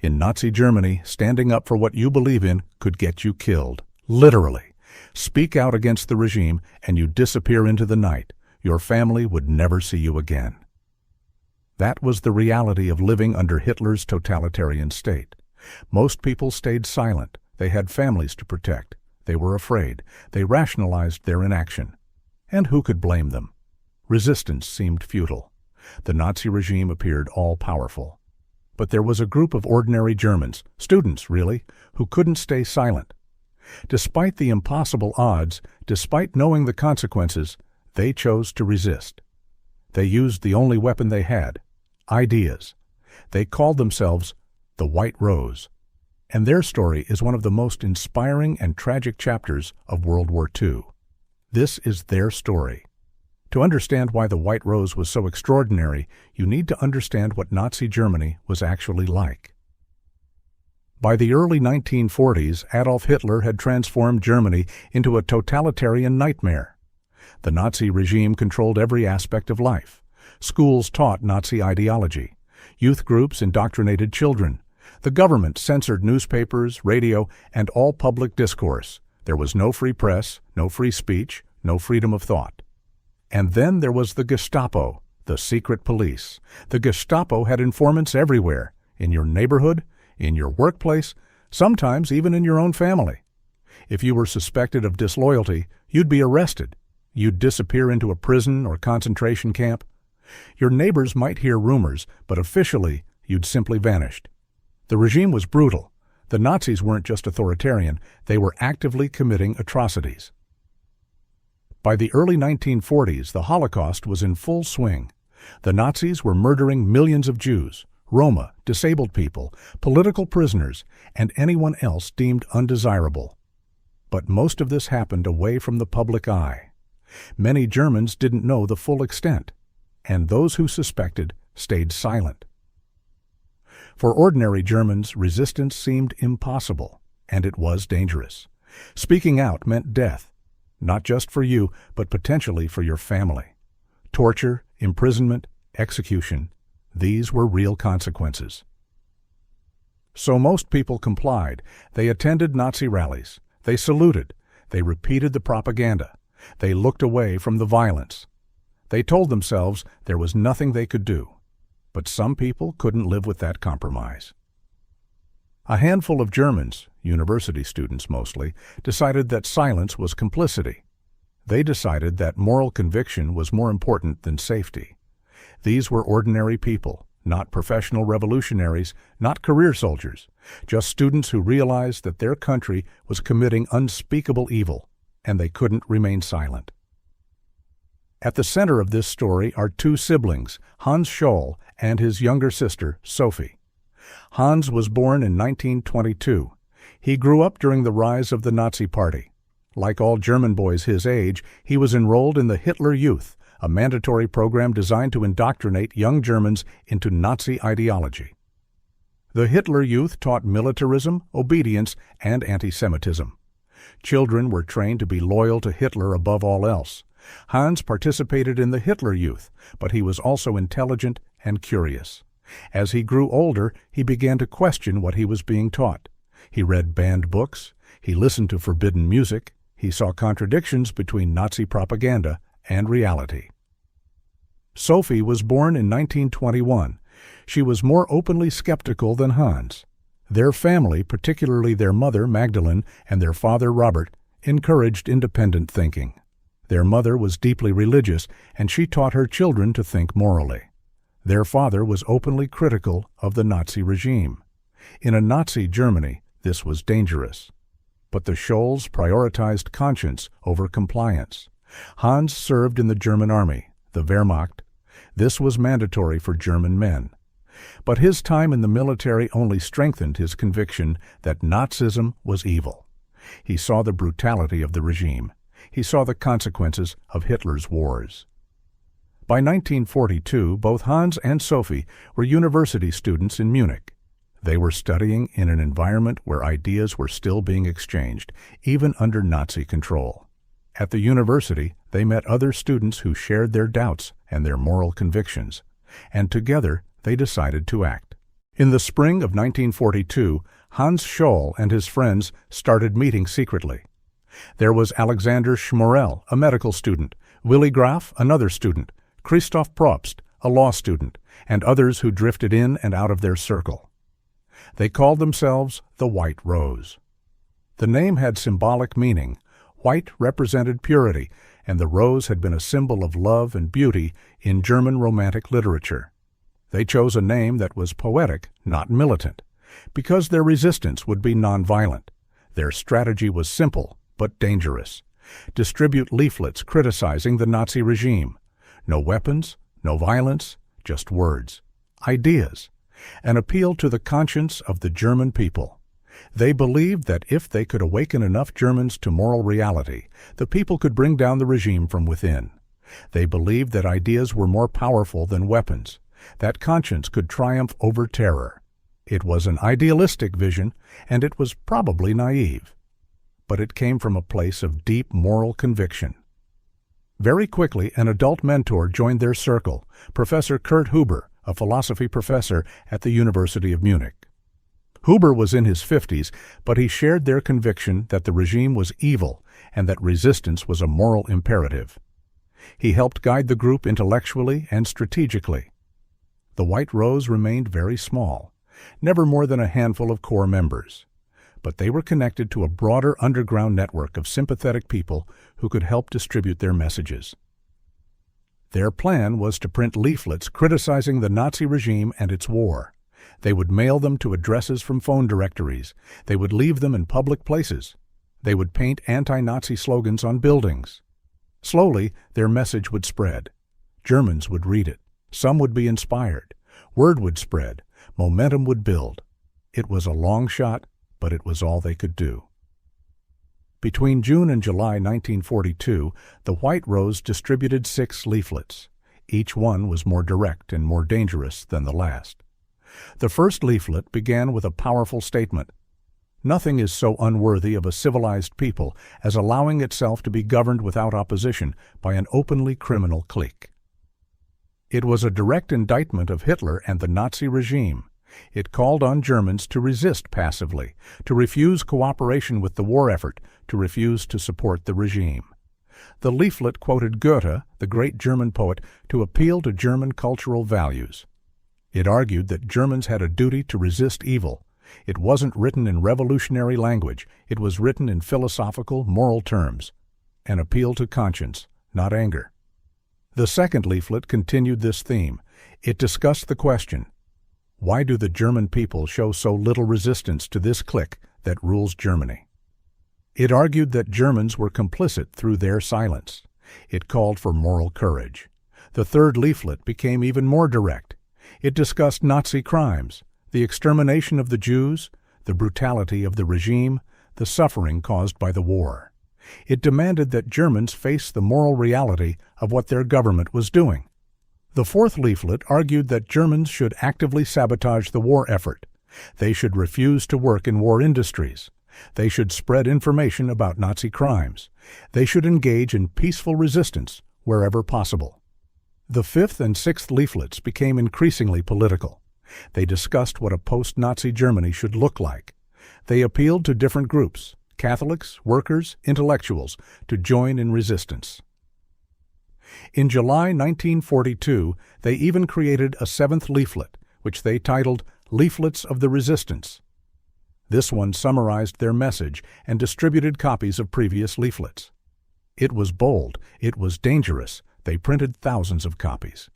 In Nazi Germany, standing up for what you believe in could get you killed. Literally. Speak out against the regime and you disappear into the night. Your family would never see you again. That was the reality of living under Hitler's totalitarian state. Most people stayed silent. They had families to protect. They were afraid. They rationalized their inaction. And who could blame them? Resistance seemed futile. The Nazi regime appeared all-powerful. But there was a group of ordinary Germans, students really, who couldn't stay silent. Despite the impossible odds, despite knowing the consequences, they chose to resist. They used the only weapon they had, ideas. They called themselves the White Rose. And their story is one of the most inspiring and tragic chapters of World War II. This is their story. To understand why the White Rose was so extraordinary, you need to understand what Nazi Germany was actually like. By the early 1940s, Adolf Hitler had transformed Germany into a totalitarian nightmare. The Nazi regime controlled every aspect of life. Schools taught Nazi ideology. Youth groups indoctrinated children. The government censored newspapers, radio, and all public discourse. There was no free press, no free speech, no freedom of thought. And then there was the Gestapo, the secret police. The Gestapo had informants everywhere, in your neighborhood, in your workplace, sometimes even in your own family. If you were suspected of disloyalty, you'd be arrested. You'd disappear into a prison or concentration camp. Your neighbors might hear rumors, but officially, you'd simply vanished. The regime was brutal. The Nazis weren't just authoritarian, they were actively committing atrocities. By the early 1940s, the Holocaust was in full swing. The Nazis were murdering millions of Jews, Roma, disabled people, political prisoners, and anyone else deemed undesirable. But most of this happened away from the public eye. Many Germans didn't know the full extent, and those who suspected stayed silent. For ordinary Germans, resistance seemed impossible, and it was dangerous. Speaking out meant death, not just for you, but potentially for your family. Torture, imprisonment, execution, these were real consequences. So most people complied. They attended Nazi rallies. They saluted. They repeated the propaganda. They looked away from the violence. They told themselves there was nothing they could do. But some people couldn't live with that compromise. A handful of Germans, university students mostly, decided that silence was complicity. They decided that moral conviction was more important than safety. These were ordinary people, not professional revolutionaries, not career soldiers, just students who realized that their country was committing unspeakable evil, and they couldn't remain silent. At the center of this story are two siblings, Hans Scholl and his younger sister, Sophie. Hans was born in 1922. He grew up during the rise of the Nazi Party. Like all German boys his age, he was enrolled in the Hitler Youth, a mandatory program designed to indoctrinate young Germans into Nazi ideology. The Hitler Youth taught militarism, obedience, and anti-Semitism. Children were trained to be loyal to Hitler above all else. Hans participated in the Hitler Youth, but he was also intelligent and curious. As he grew older, he began to question what he was being taught. He read banned books, he listened to forbidden music, he saw contradictions between Nazi propaganda and reality. Sophie was born in 1921. She was more openly skeptical than Hans. Their family, particularly their mother, Magdalene, and their father, Robert, encouraged independent thinking. Their mother was deeply religious, and she taught her children to think morally. Their father was openly critical of the Nazi regime. In a Nazi Germany, this was dangerous. But the Scholls prioritized conscience over compliance. Hans served in the German army, the Wehrmacht. This was mandatory for German men. But his time in the military only strengthened his conviction that Nazism was evil. He saw the brutality of the regime. He saw the consequences of Hitler's wars. By 1942, both Hans and Sophie were university students in Munich. They were studying in an environment where ideas were still being exchanged, even under Nazi control. At the university, they met other students who shared their doubts and their moral convictions, and together they decided to act. In the spring of 1942, Hans Scholl and his friends started meeting secretly. There was Alexander Schmorell, a medical student, Willy Graf, another student, Christoph Probst, a law student, and others who drifted in and out of their circle. They called themselves the White Rose. The name had symbolic meaning. White represented purity, and the rose had been a symbol of love and beauty in German Romantic literature. They chose a name that was poetic, not militant, because their resistance would be nonviolent. Their strategy was simple, but dangerous. Distribute leaflets criticizing the Nazi regime. No weapons, no violence, just words, ideas, an appeal to the conscience of the German people. They believed that if they could awaken enough Germans to moral reality, the people could bring down the regime from within. They believed that ideas were more powerful than weapons, that conscience could triumph over terror. It was an idealistic vision, and it was probably naive. But it came from a place of deep moral conviction. Very quickly, an adult mentor joined their circle, Professor Kurt Huber, a philosophy professor at the University of Munich. Huber was in his 50s, but he shared their conviction that the regime was evil and that resistance was a moral imperative. He helped guide the group intellectually and strategically. The White Rose remained very small, never more than a handful of core members. But they were connected to a broader underground network of sympathetic people who could help distribute their messages. Their plan was to print leaflets criticizing the Nazi regime and its war. They would mail them to addresses from phone directories. They would leave them in public places. They would paint anti-Nazi slogans on buildings. Slowly, their message would spread. Germans would read it. Some would be inspired. Word would spread. Momentum would build. It was a long shot, but it was all they could do. Between June and July 1942, the White Rose distributed 6 leaflets. Each one was more direct and more dangerous than the last. The first leaflet began with a powerful statement. Nothing is so unworthy of a civilized people as allowing itself to be governed without opposition by an openly criminal clique. It was a direct indictment of Hitler and the Nazi regime. It called on Germans to resist passively, to refuse cooperation with the war effort, to refuse to support the regime. The leaflet quoted Goethe, the great German poet, to appeal to German cultural values. It argued that Germans had a duty to resist evil. It wasn't written in revolutionary language. It was written in philosophical, moral terms. An appeal to conscience, not anger. The second leaflet continued this theme. It discussed the question, why do the German people show so little resistance to this clique that rules Germany? It argued that Germans were complicit through their silence. It called for moral courage. The third leaflet became even more direct. It discussed Nazi crimes, the extermination of the Jews, the brutality of the regime, the suffering caused by the war. It demanded that Germans face the moral reality of what their government was doing. The fourth leaflet argued that Germans should actively sabotage the war effort. They should refuse to work in war industries. They should spread information about Nazi crimes. They should engage in peaceful resistance wherever possible. The fifth and sixth leaflets became increasingly political. They discussed what a post-Nazi Germany should look like. They appealed to different groups, Catholics, workers, intellectuals, to join in resistance. In July 1942, they even created a seventh leaflet, which they titled Leaflets of the Resistance. This one summarized their message and distributed copies of previous leaflets. It was bold, it was dangerous. They printed thousands of copies.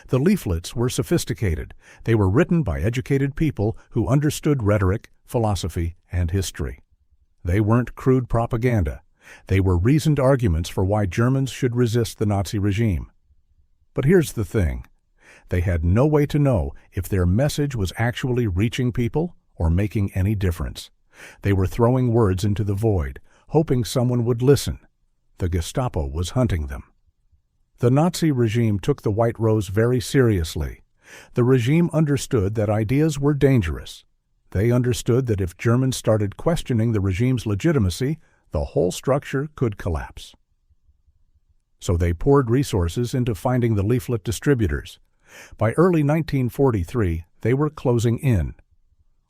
The leaflets were sophisticated. They were written by educated people who understood rhetoric, philosophy, and history. They weren't crude propaganda. They were reasoned arguments for why Germans should resist the Nazi regime. But here's the thing. They had no way to know if their message was actually reaching people or making any difference. They were throwing words into the void, hoping someone would listen. The Gestapo was hunting them. The Nazi regime took the White Rose very seriously. The regime understood that ideas were dangerous. They understood that if Germans started questioning the regime's legitimacy, the whole structure could collapse. So they poured resources into finding the leaflet distributors. By early 1943, they were closing in.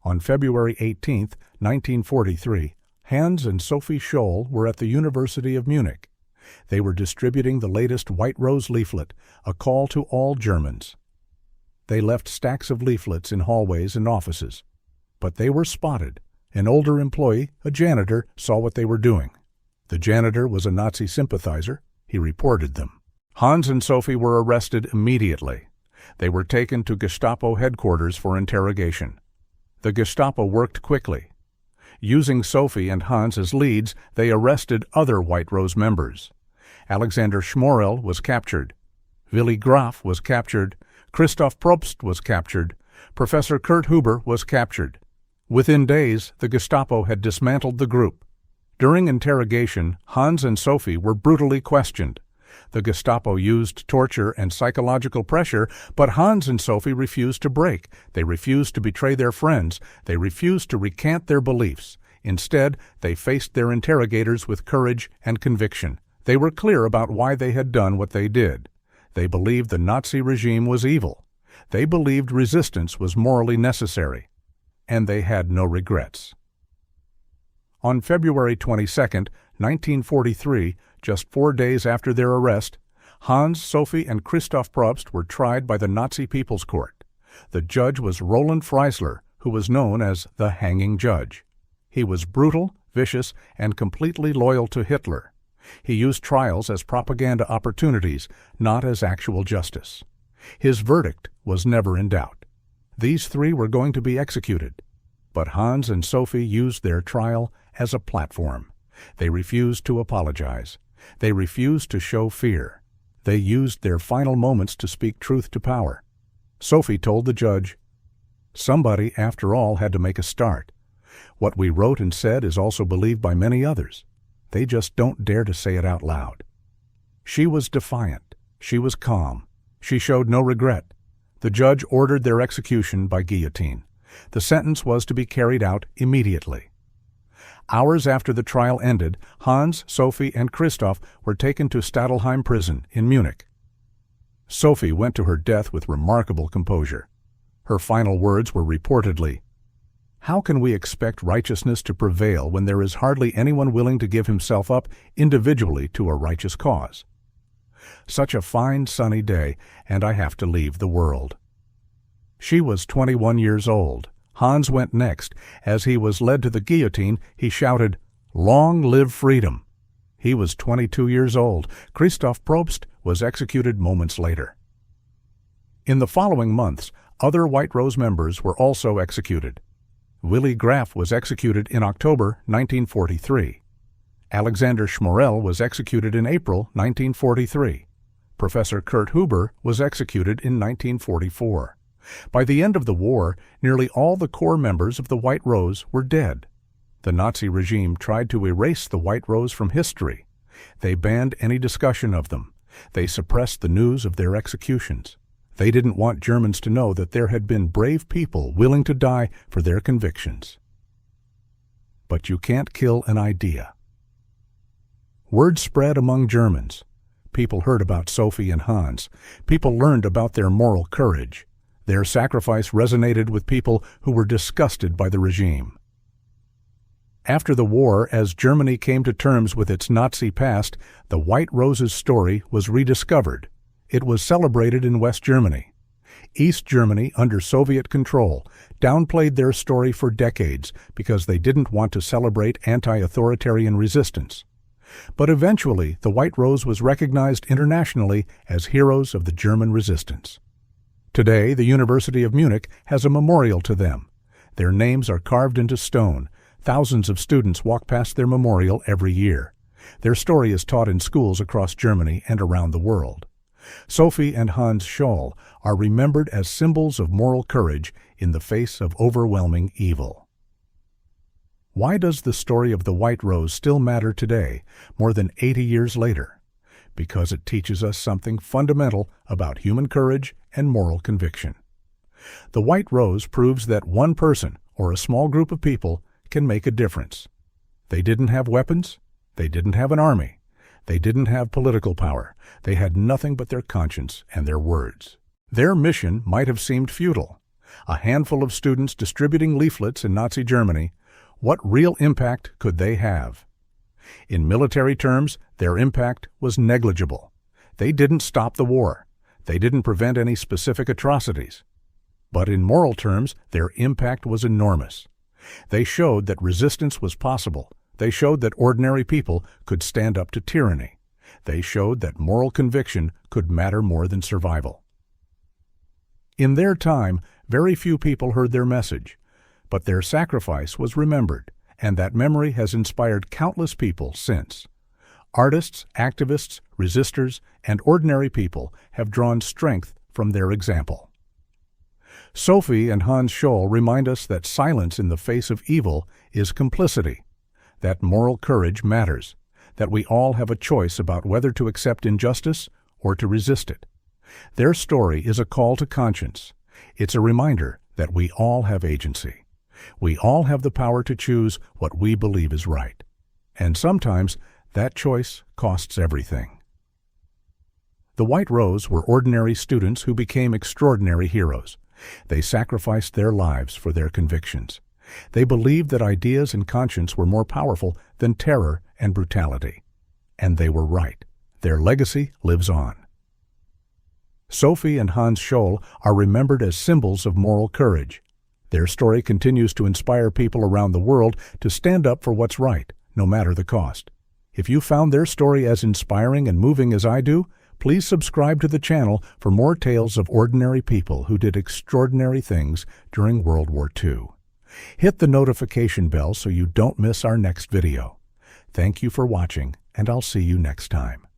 On February 18, 1943, Hans and Sophie Scholl were at the University of Munich. They were distributing the latest White Rose leaflet, a call to all Germans. They left stacks of leaflets in hallways and offices. But they were spotted. An older employee, a janitor, saw what they were doing. The janitor was a Nazi sympathizer. He reported them. Hans and Sophie were arrested immediately. They were taken to Gestapo headquarters for interrogation. The Gestapo worked quickly. Using Sophie and Hans as leads, they arrested other White Rose members. Alexander Schmorell was captured. Willy Graf was captured. Christoph Probst was captured. Professor Kurt Huber was captured. Within days, the Gestapo had dismantled the group. During interrogation, Hans and Sophie were brutally questioned. The Gestapo used torture and psychological pressure, but Hans and Sophie refused to break. They refused to betray their friends. They refused to recant their beliefs. Instead, they faced their interrogators with courage and conviction. They were clear about why they had done what they did. They believed the Nazi regime was evil. They believed resistance was morally necessary. And they had no regrets. On February 22, 1943, just 4 days after their arrest, Hans, Sophie, and Christoph Probst were tried by the Nazi People's Court. The judge was Roland Freisler, who was known as the Hanging Judge. He was brutal, vicious, and completely loyal to Hitler. He used trials as propaganda opportunities, not as actual justice. His verdict was never in doubt. These three were going to be executed. But Hans and Sophie used their trial as a platform. They refused to apologize. They refused to show fear. They used their final moments to speak truth to power. Sophie told the judge, "Somebody, after all, had to make a start. What we wrote and said is also believed by many others. They just don't dare to say it out loud." She was defiant. She was calm. She showed no regret. The judge ordered their execution by guillotine. The sentence was to be carried out immediately. Hours after the trial ended, Hans, Sophie, and Christoph were taken to Stadelheim prison in Munich. Sophie went to her death with remarkable composure. Her final words were reportedly, "How can we expect righteousness to prevail when there is hardly anyone willing to give himself up individually to a righteous cause? Such a fine sunny day, and I have to leave the world." She was 21 years old. Hans went next. As he was led to the guillotine, he shouted, "Long live freedom!" He was 22 years old. Christoph Probst was executed moments later. In the following months, other White Rose members were also executed. Willy Graf was executed in October 1943. Alexander Schmorell was executed in April 1943. Professor Kurt Huber was executed in 1944. By the end of the war, nearly all the core members of the White Rose were dead. The Nazi regime tried to erase the White Rose from history. They banned any discussion of them. They suppressed the news of their executions. They didn't want Germans to know that there had been brave people willing to die for their convictions. But you can't kill an idea. Word spread among Germans. People heard about Sophie and Hans. People learned about their moral courage. Their sacrifice resonated with people who were disgusted by the regime. After the war, as Germany came to terms with its Nazi past, the White Rose's story was rediscovered. It was celebrated in West Germany. East Germany, under Soviet control, downplayed their story for decades because they didn't want to celebrate anti-authoritarian resistance. But eventually, the White Rose was recognized internationally as heroes of the German resistance. Today, the University of Munich has a memorial to them. Their names are carved into stone. Thousands of students walk past their memorial every year. Their story is taught in schools across Germany and around the world. Sophie and Hans Scholl are remembered as symbols of moral courage in the face of overwhelming evil. Why does the story of the White Rose still matter today, more than 80 years later? Because it teaches us something fundamental about human courage and moral conviction. The White Rose proves that one person, or a small group of people, can make a difference. They didn't have weapons. They didn't have an army. They didn't have political power. They had nothing but their conscience and their words. Their mission might have seemed futile. A handful of students distributing leaflets in Nazi Germany, what real impact could they have? In military terms, their impact was negligible. They didn't stop the war. They didn't prevent any specific atrocities. But in moral terms, their impact was enormous. They showed that resistance was possible. They showed that ordinary people could stand up to tyranny. They showed that moral conviction could matter more than survival. In their time, very few people heard their message, but their sacrifice was remembered, and that memory has inspired countless people since. Artists, activists, resistors, and ordinary people have drawn strength from their example. Sophie and Hans Scholl remind us that silence in the face of evil is complicity, that moral courage matters, that we all have a choice about whether to accept injustice or to resist it. Their story is a call to conscience. It's a reminder that we all have agency. We all have the power to choose what we believe is right. And sometimes that choice costs everything. The White Rose were ordinary students who became extraordinary heroes. They sacrificed their lives for their convictions. They believed that ideas and conscience were more powerful than terror and brutality. And they were right. Their legacy lives on. Sophie and Hans Scholl are remembered as symbols of moral courage. Their story continues to inspire people around the world to stand up for what's right, no matter the cost. If you found their story as inspiring and moving as I do, please subscribe to the channel for more tales of ordinary people who did extraordinary things during World War II. Hit the notification bell so you don't miss our next video. Thank you for watching, and I'll see you next time.